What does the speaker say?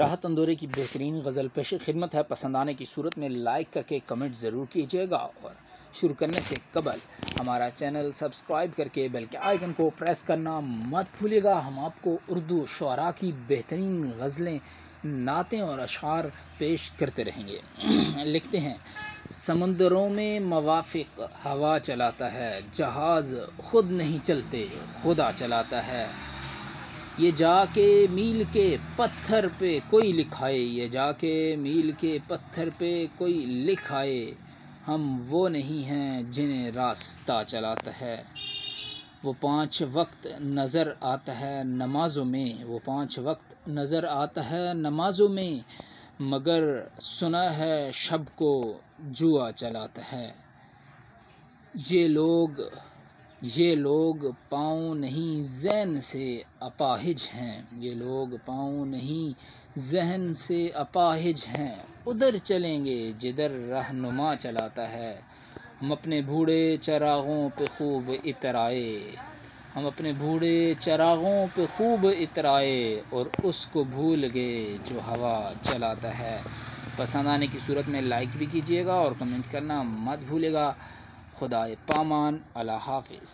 راحت اندورے کی بہترین غزل پیش خدمت ہے۔ پسند آنے کی صورت میں لائک کر کے کمنٹ ضرور کیجیے گا، اور شروع کرنے سے قبل ہمارا چینل سبسکرائب کر کے بیل کے آئیکن کو پریس کرنا مت بھولیے گا۔ ہم آپ کو اردو شعراء کی بہترین غزلیں، نعتیں اور اشعار پیش کرتے رہیں گے۔ لکھتے ہیں: سمندروں میں موافق ہوا چلاتا ہے، جہاز خود نہیں چلتے خدا چلاتا ہے۔ یہ جا کے میل کے پتھر پہ کوئی لکھائے، یہ جا کے میل کے پتھر پہ کوئی لکھائے، ہم وہ نہیں ہیں جنہیں راستہ چلاتا ہے۔ وہ 5 وقت نظر آتا ہے نمازوں میں، وہ 5 وقت نظر آتا ہے نمازوں میں، مگر سنا ہے شب کو جوا چلاتا ہے۔ یہ لوگ پاؤں نہیں ذہن سے اپاہج ہیں، یہ لوگ پاؤں نہیں ذہن سے اپاہج ہیں، ادھر چلیں گے جدھر رہنما چلاتا ہے۔ ہم اپنے بوڑھے چراغوں پہ خوب اترائے، ہم اپنے بوڑھے چراغوں پہ خوب اترائے، اور اس کو بھول گئے جو ہوا چلاتا ہے۔ پسند آنے کی صورت میں لائک بھی کیجیے گا اور کمنٹ کرنا مت بھولے گا۔ خدائے پامان، اللہ حافظ۔